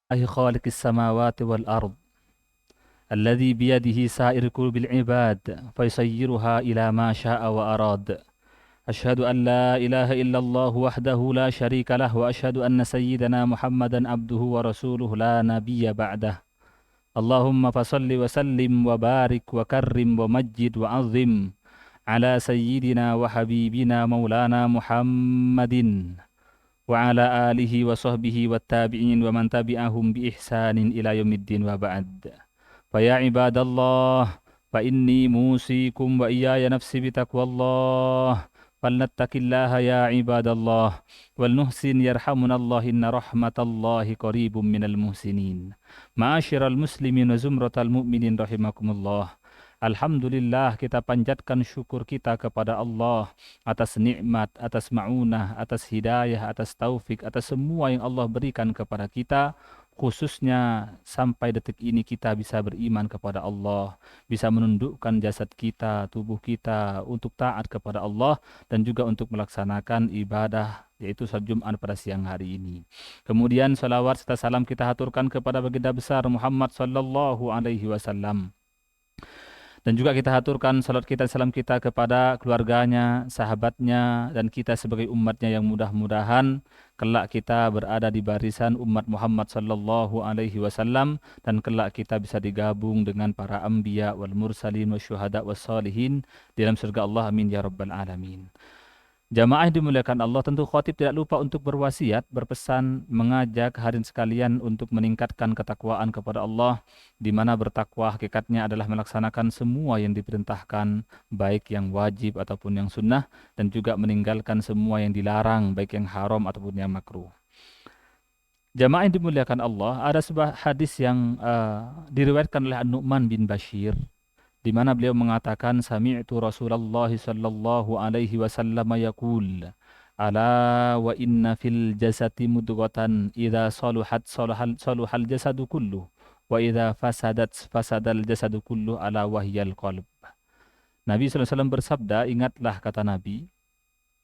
خالق السماوات والأرض الذي بيده سائر قلوب العباد فيسيرها إلى ما شاء وأراد. أشهد أن لا إله إلا الله وحده لا شريك له، وأشهد أن سيدنا محمدا عبده ورسوله لا نبي بعده. اللهم فصل وسلم وبارك وكرم ومجد وعظم على سيدنا وحبيبنا مولانا محمد وعلى آله وصحبه والتابعين ومن تبعهم بإحسان إلى يوم الدين وبعد. فيا عباد الله، فإني موصيكم وإياي نفسي بتقوى الله، فلنتق الله يا عباد الله، ولنحسن يرحمنا الله، إن رحمة الله قريب من المحسنين. معاشر المسلمين وزمرة المؤمنين رحمكم الله. Alhamdulillah, kita panjatkan syukur kita kepada Allah atas nikmat, atas ma'unah, atas hidayah, atas taufik, atas semua yang Allah berikan kepada kita. Khususnya sampai detik ini kita bisa beriman kepada Allah, bisa menundukkan jasad kita, tubuh kita untuk taat kepada Allah dan juga untuk melaksanakan ibadah, yaitu salat Jumat pada siang hari ini. Kemudian salawat serta salam kita haturkan kepada baginda besar Muhammad sallallahu alaihi wasallam. Dan juga kita haturkan salat kita, salam kita kepada keluarganya, sahabatnya, dan kita sebagai umatnya yang mudah-mudahan kelak kita berada di barisan umat Muhammad sallallahu alaihi wasallam, dan kelak kita bisa digabung dengan para anbiya wal mursalin wasyuhada wassalihin di dalam surga Allah, amin ya rabbal alamin. Jamaah yang dimuliakan Allah, tentu khatib tidak lupa untuk berwasiat, berpesan, mengajak hadirin sekalian untuk meningkatkan ketakwaan kepada Allah, di mana bertakwa hakikatnya adalah melaksanakan semua yang diperintahkan, baik yang wajib ataupun yang sunnah, dan juga meninggalkan semua yang dilarang, baik yang haram ataupun yang makruh. Jamaah yang dimuliakan Allah, ada sebuah hadis yang diriwayatkan oleh An-Nu'man bin Bashir, di mana beliau mengatakan sami'tu Rasulullah sallallahu alaihi wasallam yaqul ala wa inna fil jasati mudghatan idza saluhat saluhal jasadu kullu wa idza fasadat fasadal jasadu kullu ala wahyal qalb. Nabi sallallahu alaihi wasallam bersabda, ingatlah kata Nabi,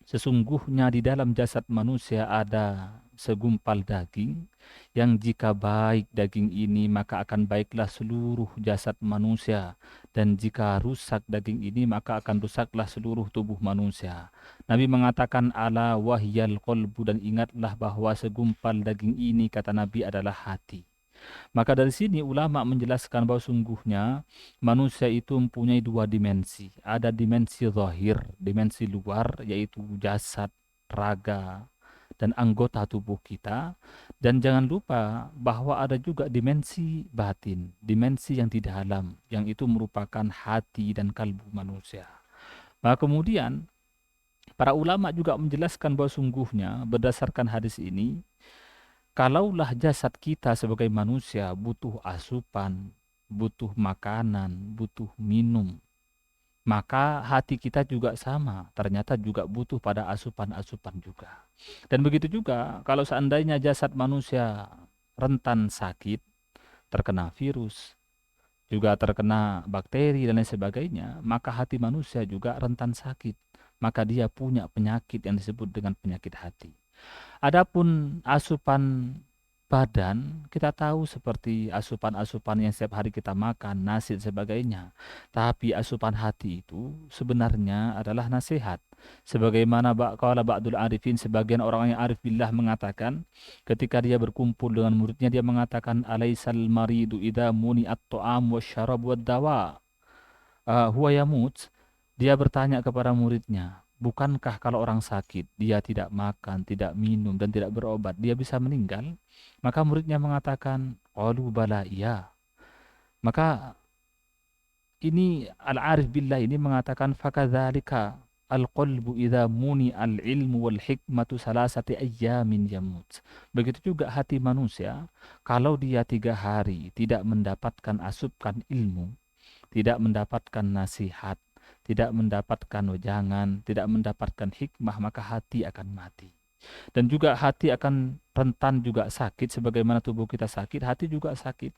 sesungguhnya di dalam jasad manusia ada segumpal daging, yang jika baik daging ini maka akan baiklah seluruh jasad manusia, dan jika rusak daging ini maka akan rusaklah seluruh tubuh manusia. Nabi mengatakan ala wahyal qalbu, dan ingatlah bahwa segumpal daging ini, kata Nabi, adalah hati. Maka dari sini ulama menjelaskan bahwa sungguhnya manusia itu mempunyai dua dimensi. Ada dimensi zahir, dimensi luar, yaitu jasad, raga, dan anggota tubuh kita. Dan jangan lupa bahwa ada juga dimensi batin, dimensi yang di dalam, yang itu merupakan hati dan kalbu manusia. Maka kemudian para ulama juga menjelaskan bahwa sungguhnya berdasarkan hadis ini, kalaulah jasad kita sebagai manusia butuh asupan, butuh makanan, butuh minum, maka hati kita juga sama, ternyata juga butuh pada asupan-asupan juga. Dan begitu juga kalau seandainya jasad manusia rentan sakit, terkena virus, juga terkena bakteri dan lain sebagainya, maka hati manusia juga rentan sakit. Maka dia punya penyakit yang disebut dengan penyakit hati. Adapun asupan badan, kita tahu seperti asupan-asupan yang setiap hari kita makan, nasi dan sebagainya. Tapi asupan hati itu sebenarnya adalah nasihat. Sebagaimana qala ba'dul arifin, sebagian orang yang arif billah mengatakan, ketika dia berkumpul dengan muridnya, dia mengatakan, alaisal maridu idza muni'at ta'am wasyarab wad-dawa huwa yamut. Dia bertanya kepada muridnya, bukankah kalau orang sakit, dia tidak makan, tidak minum, dan tidak berobat, dia bisa meninggal? Maka muridnya mengatakan, qalu bala, iya. Maka ini al-arif billah ini mengatakan, fakadzalika al-qalbu idza muni al-ilmu wal hikmatu salasati ayyamin yamut. Begitu juga hati manusia, kalau dia 3 hari tidak mendapatkan asupan ilmu, tidak mendapatkan nasihat, tidak mendapatkan wejangan, tidak mendapatkan hikmah, maka hati akan mati. Dan juga hati akan rentan juga sakit, sebagaimana tubuh kita sakit, hati juga sakit.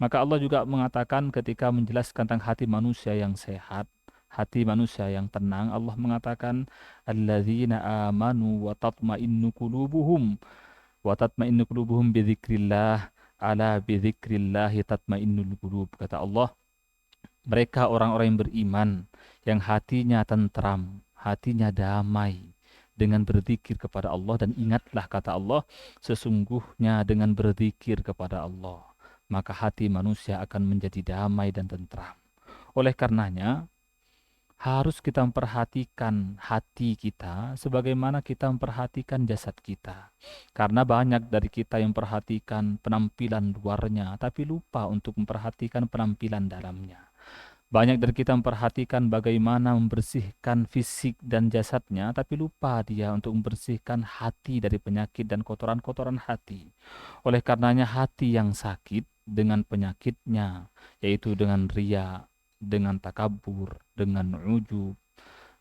Maka Allah juga mengatakan ketika menjelaskan tentang hati manusia yang sehat, hati manusia yang tenang, Allah mengatakan, alladzina amanu wa tatma'innu qulubuhum bidzikrillah, ala bidzikrillahi tatmainnul qulub. Kata Allah, mereka orang-orang yang beriman, yang hatinya tentram, hatinya damai dengan berzikir kepada Allah. Dan ingatlah kata Allah, sesungguhnya dengan berzikir kepada Allah, maka hati manusia akan menjadi damai dan tentram. Oleh karenanya, harus kita memperhatikan hati kita sebagaimana kita memperhatikan jasad kita. Karena banyak dari kita yang memperhatikan penampilan luarnya, tapi lupa untuk memperhatikan penampilan dalamnya. Banyak dari kita memperhatikan bagaimana membersihkan fisik dan jasadnya, tapi lupa dia untuk membersihkan hati dari penyakit dan kotoran-kotoran hati. Oleh karenanya hati yang sakit dengan penyakitnya, yaitu dengan riya, dengan takabur, dengan ujub,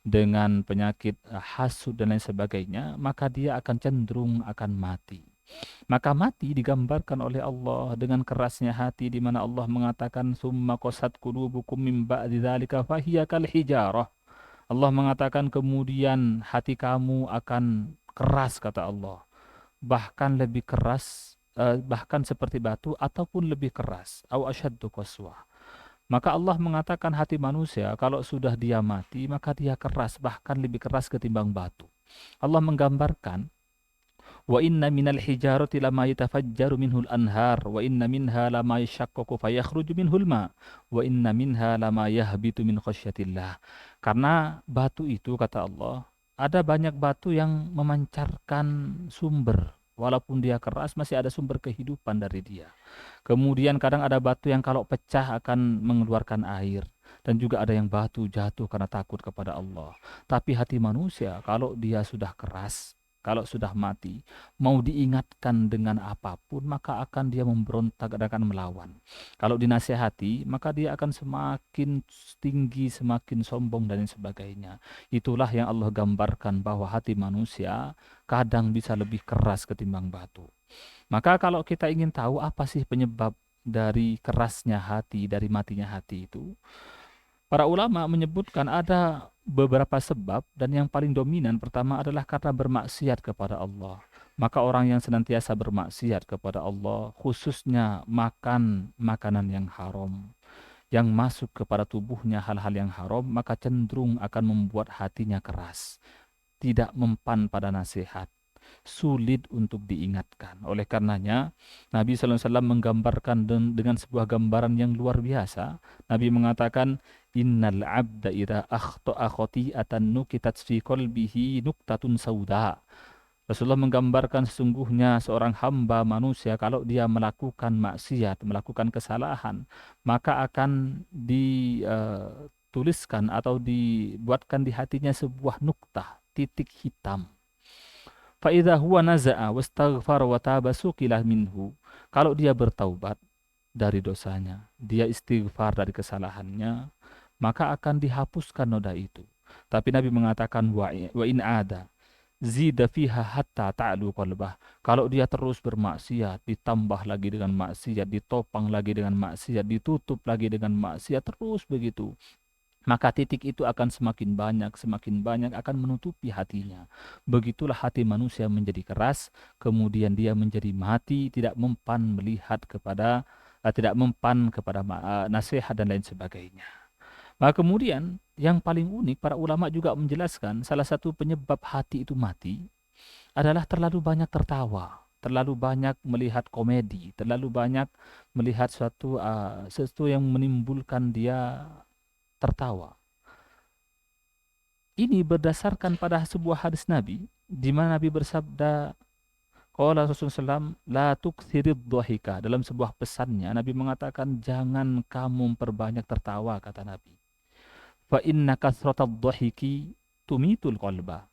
dengan penyakit hasud dan lain sebagainya, maka dia akan cenderung akan mati. Maka mati digambarkan oleh Allah dengan kerasnya hati, di mana Allah mengatakan summa qasat qulubukum min ba'di dzalika fahiya kal hijarah. Allah mengatakan kemudian hati kamu akan keras, kata Allah. Bahkan lebih keras, bahkan seperti batu ataupun lebih keras. Au asyaddu qaswah. Maka Allah mengatakan hati manusia kalau sudah dia mati, maka dia keras, bahkan lebih keras ketimbang batu. Allah menggambarkan, wa inna minal hijarati lama yatafajjaru minhul anhar, wa inna minha lama yashaqqaqu fayakhruju minhul ma, wa inna minha lama yahbitu min khasyatillah. Karena batu itu, kata Allah, ada banyak batu yang memancarkan sumber. Walaupun dia keras, masih ada sumber kehidupan dari dia. Kemudian kadang ada batu yang kalau pecah akan mengeluarkan air. Dan juga ada yang batu jatuh karena takut kepada Allah. Tapi hati manusia kalau dia sudah keras, kalau sudah mati, mau diingatkan dengan apapun, maka akan dia memberontak dan akan melawan. Kalau dinasihati, maka dia akan semakin tinggi, semakin sombong dan sebagainya. Itulah yang Allah gambarkan bahwa hati manusia kadang bisa lebih keras ketimbang batu. Maka kalau kita ingin tahu apa sih penyebab dari kerasnya hati, dari matinya hati itu, para ulama menyebutkan ada beberapa sebab, dan yang paling dominan pertama adalah karena bermaksiat kepada Allah. Maka orang yang senantiasa bermaksiat kepada Allah, khususnya makan makanan yang haram, yang masuk kepada tubuhnya hal-hal yang haram, maka cenderung akan membuat hatinya keras, tidak mempan pada nasihat, sulit untuk diingatkan. Oleh karenanya, Nabi SAW menggambarkan dengan sebuah gambaran yang luar biasa. Nabi mengatakan, innal abda idza akhta'a khati'atan nukitat fi qalbihi nuktatun sauda. Rasulullah menggambarkan sesungguhnya seorang hamba manusia kalau dia melakukan maksiat, melakukan kesalahan, maka akan dituliskan atau dibuatkan di hatinya sebuah nuktah, titik hitam. Fa'idha huwa naza'a wastaghfar wa taba suqilah minhu. Kalau dia bertaubat dari dosanya, dia istighfar dari kesalahannya, maka akan dihapuskan noda itu. Tapi Nabi mengatakan wa in ada zida fiha hatta ta'lu qalbah. Kalau dia terus bermaksiat, ditambah lagi dengan maksiat, ditopang lagi dengan maksiat, ditutup lagi dengan maksiat, terus begitu, maka titik itu akan semakin banyak akan menutupi hatinya. Begitulah hati manusia menjadi keras, kemudian dia menjadi mati, tidak mempan melihat kepada, tidak mempan kepada nasihat dan lain sebagainya. Maka kemudian yang paling unik, para ulama juga menjelaskan salah satu penyebab hati itu mati adalah terlalu banyak tertawa, terlalu banyak melihat komedi, terlalu banyak melihat sesuatu yang menimbulkan dia tertawa. Ini berdasarkan pada sebuah hadis Nabi, di mana Nabi bersabda, qala Rasulullah SAW, la tukthirid dhahika. Dalam sebuah pesannya, Nabi mengatakan, jangan kamu memperbanyak tertawa, kata Nabi. Fa inna kathratad dhahiki tumitul qalba.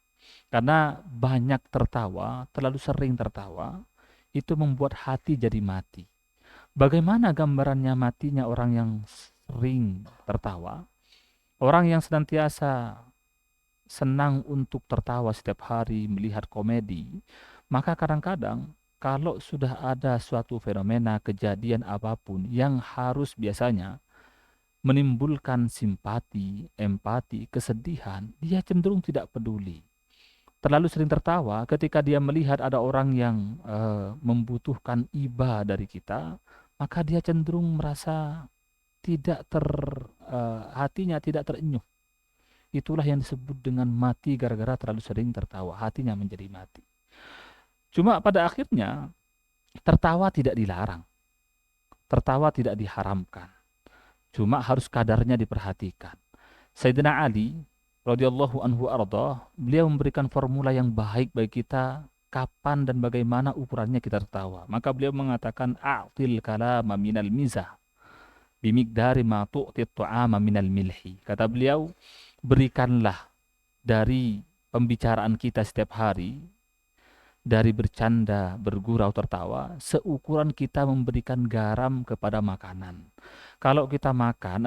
Karena banyak tertawa, terlalu sering tertawa, itu membuat hati jadi mati. Bagaimana gambarannya matinya orang yang sering tertawa? Orang yang senantiasa senang untuk tertawa setiap hari, melihat komedi, maka kadang-kadang kalau sudah ada suatu fenomena, kejadian apapun yang harus biasanya menimbulkan simpati, empati, kesedihan, dia cenderung tidak peduli. terlalu sering tertawa ketika dia melihat ada orang yang membutuhkan iba dari kita, maka dia cenderung merasa tidak hatinya tidak terenyuh. Itulah yang disebut dengan mati gara-gara terlalu sering tertawa, hatinya menjadi mati. Cuma pada akhirnya tertawa tidak dilarang, tertawa tidak diharamkan. Cuma harus kadarnya diperhatikan. Sayyidina Ali radhiyallahu anhu arda, beliau memberikan formula yang baik bagi kita kapan dan bagaimana ukurannya kita tertawa. Maka beliau mengatakan a'til kalama minal mizah bimikdari ma tu'ti tu'ama minal milhi. Kata beliau, berikanlah dari pembicaraan kita setiap hari, dari bercanda, bergurau, tertawa, seukuran kita memberikan garam kepada makanan. Kalau kita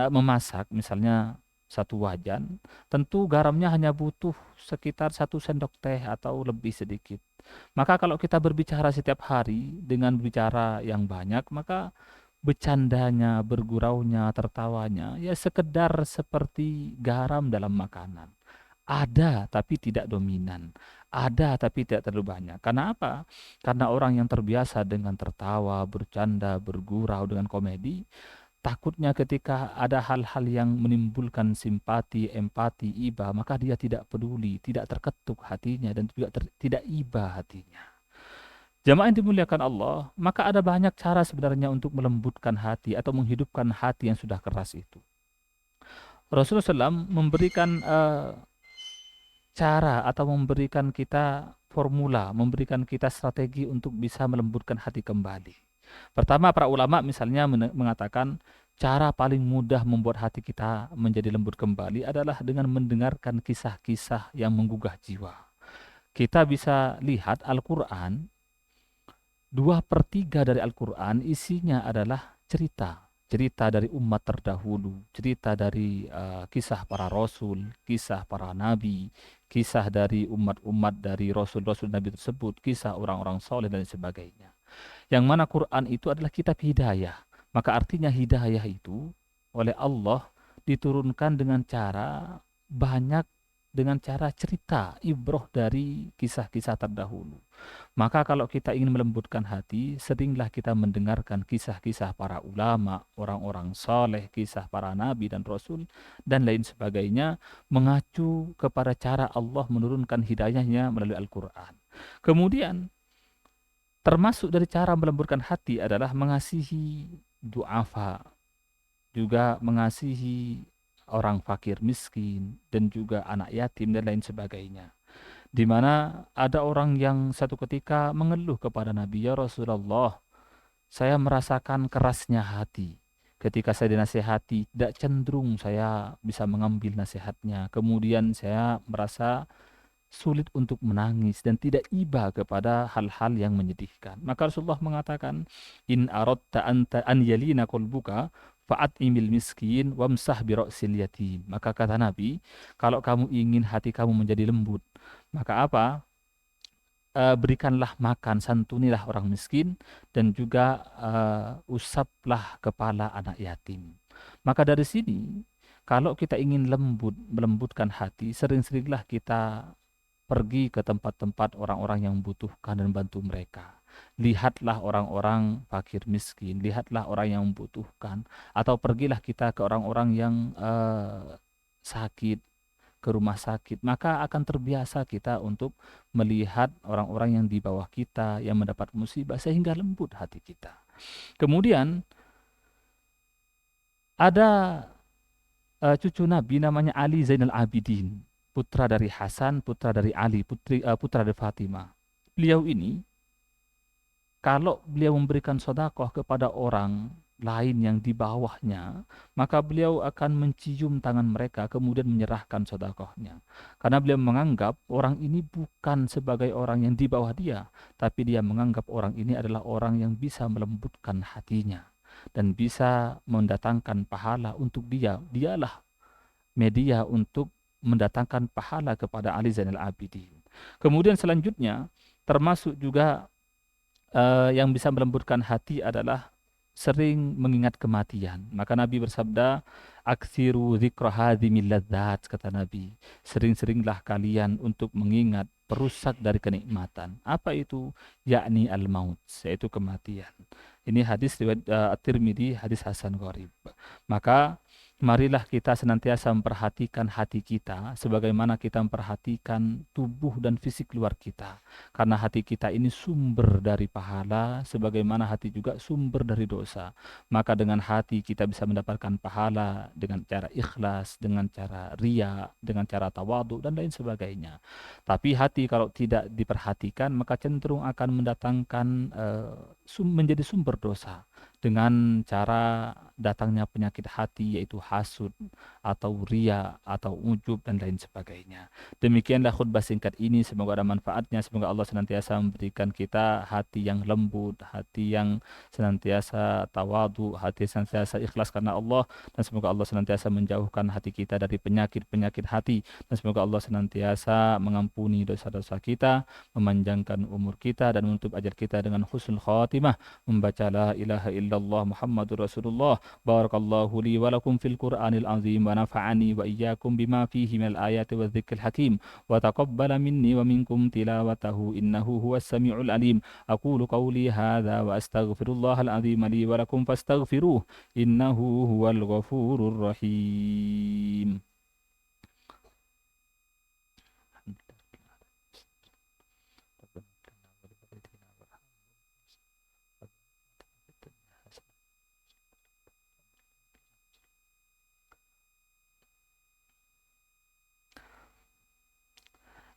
memasak misalnya satu wajan, tentu garamnya hanya butuh sekitar 1 sendok teh atau lebih sedikit. Maka kalau kita berbicara setiap hari dengan bicara yang banyak, maka bercandanya, berguraunya, tertawanya, ya sekedar seperti garam dalam makanan. Ada tapi tidak dominan. Ada tapi tidak terlalu banyak. Karena apa? Karena orang yang terbiasa dengan tertawa, bercanda, bergurau dengan komedi, takutnya ketika ada hal-hal yang menimbulkan simpati, empati, iba, maka dia tidak peduli, tidak terketuk hatinya dan juga tidak iba hatinya. Jamaah yang dimuliakan Allah, maka ada banyak cara sebenarnya untuk melembutkan hati atau menghidupkan hati yang sudah keras itu. Rasulullah SAW memberikan cara atau memberikan kita formula, memberikan kita strategi untuk bisa melembutkan hati kembali. Pertama, para ulama misalnya mengatakan cara paling mudah membuat hati kita menjadi lembut kembali adalah dengan mendengarkan kisah-kisah yang menggugah jiwa. Kita bisa lihat Al-Quran, 2/3 dari Al-Quran isinya adalah cerita. Cerita dari umat terdahulu, cerita dari kisah para rasul, kisah para nabi, kisah dari umat-umat dari rasul-rasul nabi tersebut, kisah orang-orang soleh dan sebagainya. Yang mana Quran itu adalah kitab hidayah. Maka artinya hidayah itu oleh Allah diturunkan dengan cara banyak, dengan cara cerita, ibroh dari kisah-kisah terdahulu. Maka kalau kita ingin melembutkan hati, seringlah kita mendengarkan kisah-kisah para ulama, orang-orang soleh, kisah para nabi dan rasul, dan lain sebagainya, mengacu kepada cara Allah menurunkan hidayahnya melalui Al-Quran. Kemudian, termasuk dari cara melembutkan hati adalah mengasihi du'afa, juga mengasihi orang fakir miskin, dan juga anak yatim dan lain sebagainya. Di mana ada orang yang satu ketika mengeluh kepada Nabi, ya Rasulullah, saya merasakan kerasnya hati. Ketika saya dinasihati, tidak cenderung saya bisa mengambil nasihatnya. Kemudian saya merasa sulit untuk menangis dan tidak iba kepada hal-hal yang menyedihkan. Maka Rasulullah mengatakan, in aradta an yalina qalbuka fa'at'imil miskin wamsah bi ra'sil yatim. Maka kata Nabi, kalau kamu ingin hati kamu menjadi lembut, maka apa? Berikanlah makan, santunilah orang miskin, dan juga usaplah kepala anak yatim. Maka dari sini, kalau kita ingin melembutkan hati, sering-seringlah kita pergi ke tempat-tempat orang-orang yang membutuhkan dan bantu mereka. Lihatlah orang-orang fakir miskin, lihatlah orang yang membutuhkan, atau pergilah kita ke orang-orang yang sakit, ke rumah sakit, maka akan terbiasa kita untuk melihat orang-orang yang di bawah kita yang mendapat musibah sehingga lembut hati kita. Kemudian ada cucu Nabi namanya Ali Zainal Abidin, putra dari Hasan, putra dari Ali, putra dari Fatimah. Beliau ini kalau beliau memberikan sedekah kepada orang lain yang di bawahnya, maka beliau akan mencium tangan mereka kemudian menyerahkan sedekahnya. Karena beliau menganggap orang ini bukan sebagai orang yang di bawah dia, tapi dia menganggap orang ini adalah orang yang bisa melembutkan hatinya dan bisa mendatangkan pahala untuk dia. Dialah media untuk mendatangkan pahala kepada Ali Zainal Abidin. Kemudian selanjutnya, termasuk juga yang bisa melembutkan hati adalah sering mengingat kematian. Maka Nabi bersabda, aksiru dzikra hadzimil ladzat, kata Nabi. Sering-seringlah kalian untuk mengingat perusak dari kenikmatan. Apa itu? Yakni al-maut, yaitu kematian. Ini hadis riwayat At-Tirmidzi, hadis hasan gharib. Maka marilah kita senantiasa memperhatikan hati kita sebagaimana kita memperhatikan tubuh dan fisik luar kita. Karena hati kita ini sumber dari pahala sebagaimana hati juga sumber dari dosa. Maka dengan hati kita bisa mendapatkan pahala dengan cara ikhlas, dengan cara riya, dengan cara tawadhu dan lain sebagainya. Tapi hati kalau tidak diperhatikan maka cenderung akan mendatangkan menjadi sumber dosa dengan cara datangnya penyakit hati yaitu hasud atau ria atau ujub dan lain sebagainya. Demikianlah khutbah singkat ini, semoga ada manfaatnya, semoga Allah senantiasa memberikan kita hati yang lembut, hati yang senantiasa tawadu, hati yang senantiasa ikhlas karena Allah, dan semoga Allah senantiasa menjauhkan hati kita dari penyakit-penyakit hati, dan semoga Allah senantiasa mengampuni dosa-dosa kita, memanjangkan umur kita dan menutup ajal kita dengan husnul khatimah, membaca la ilaha illallah Muhammadur Rasulullah. Barakallahu li wa lakum fil Qur'anil azim wa nafa'ani wa iyyakum bima fihi minal ayati wa dzikril hakim wa taqabbala minni wa minkum tilawatahu innahu huwas samiul alim. Aqulu qawli hadza wa astaghfirullahal azim li wa lakum fastaghfiruh innahu huwal ghafurur rahim.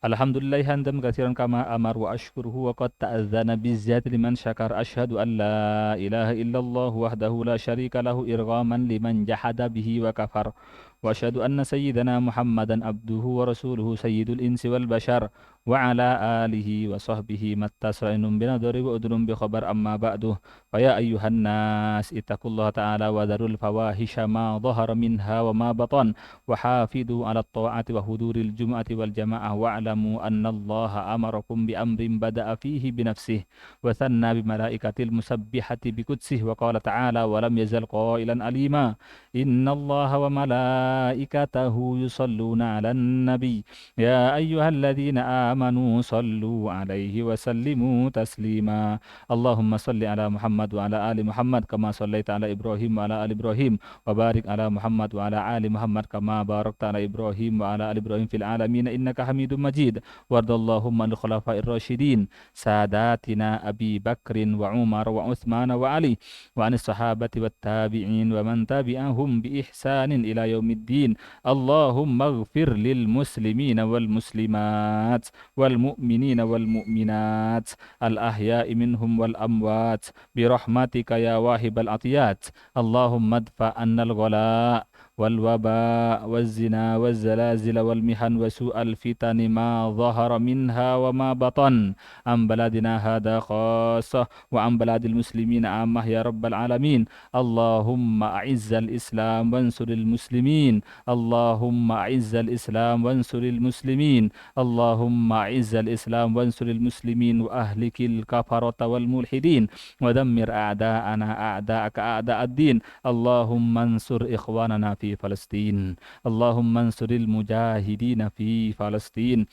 Alhamdulillah hamdan katsiran kama amar wa ashkuruhu wa qad ta'adzana bizzati liman syakar. Asyhadu an la ilaha illallah wahdahu la syarika lahu irghaman liman jahada bihi wa kafar. Wa asyhadu anna sayyidana Muhammadan abduhu wa rasuluhu sayyidul insi wal bashar wa ala alihi wa sahbihi mattasa'inum binadari wa udrum bi khabar amma ba'du. Fa ya ayyuhan nas ittaqullaha ta'ala wa dharul fawahisha ma dhahara minha wa ma batan wa hafidu ala at-ta'ati wa huduril jum'ati wal jama'ah wa'lamu anna Allah amarakum bi amrin bada'a fihi bi nafsihi wa thanna bi malaikatil musabbihati bi qudsih wa qala ta'ala wa lam yazal qailan alima inna Allah wa malaikatahu yusalluna 'alan nabi ya ayyuhalladzina amanu sallu 'alaihi wa sallimu taslima. Allahumma salli ala Muhammad wa ala ali Muhammad kama sallaita ala Ibrahim wa ala ali Ibrahim wa barik ala Muhammad wa ala ali Muhammad kama barakta ala Ibrahim wa ala ali Ibrahim fil alamin innaka Hamidum Majid. Wardallahumma lil khulafa'ir rasyidin sadatina Abi Bakrin wa Umar wa Utsman wa Ali wa anis sahabati wat tabi'in wa man tabi'ahum bi ihsanin ila yaumiddin. Allahumma ighfir lil muslimina wal muslimat wal mu'minina wal mu'minat al ahya'i minhum wal amwat bi rahmatika ya wahibal atiyat. Allahumma adfa annal ghala والوباء والزنا والزلازل والمحن وسوء الفتن ما ظهر منها وما بطن عن بلدنا هذا خاصة وعن بلاد المسلمين عامة يا رب العالمين. اللهم أعز الإسلام وانصر المسلمين. اللهم أعز الإسلام وانصر المسلمين. اللهم أعز الإسلام وانصر المسلمين وأهلك الكفرة والملحدين ودمر أعداءنا أعداءك أعداء الدين. اللهم انصر إخواننا في فلسطين. اللهم انصر المجاهدين في فلسطين.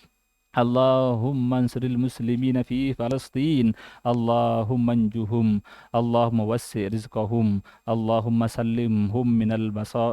اللهم انصر المسلمين في فلسطين. اللهم انجهم. اللهم وسع رزقهم. اللهم سلمهم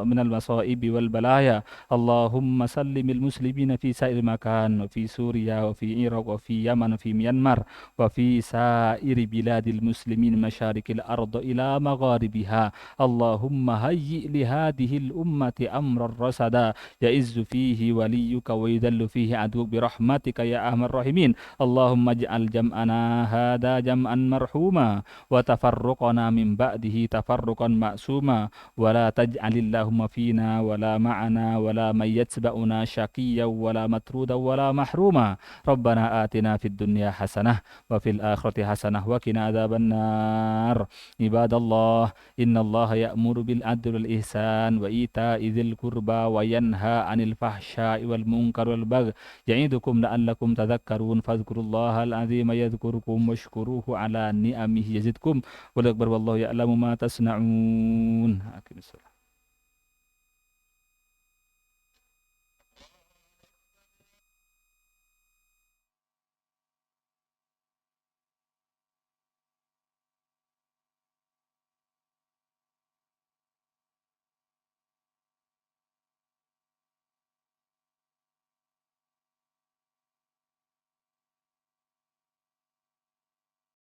من المصائب والبلايا. اللهم سلم المسلمين في سائر مكان وفي سوريا وفي العراق وفي يمن وفي ميانمار وفي سائر بلاد المسلمين مشارق الأرض إلى مغاربها. اللهم هيئ لهذه الأمة أمرا رشدا يعز فيه وليك ويذل فيه عدوك برحمتك يا أرحم الراحمين. اللهم اجعل جمعنا هذا جمعا مرحوما وتفرقنا من بعده تفرقا معصوما ولا تجعل اللهم فينا ولا معنا ولا من يتبعنا شقيا ولا مطرودا ولا محروما. ربنا آتنا في الدنيا حسنة وفي الآخرة حسنة وقنا عذاب النار. عباد الله إن الله يأمر بالعدل والإحسان وإيتاء ذي القربى وينهى عن الفحشاء والمنكر والبغي يعظكم لعلكم تذكرون. فاذكروا الله العظيم يذكركم واشكروه على نعمه يزدكم والأكبر والله يعلم ما تصنعون.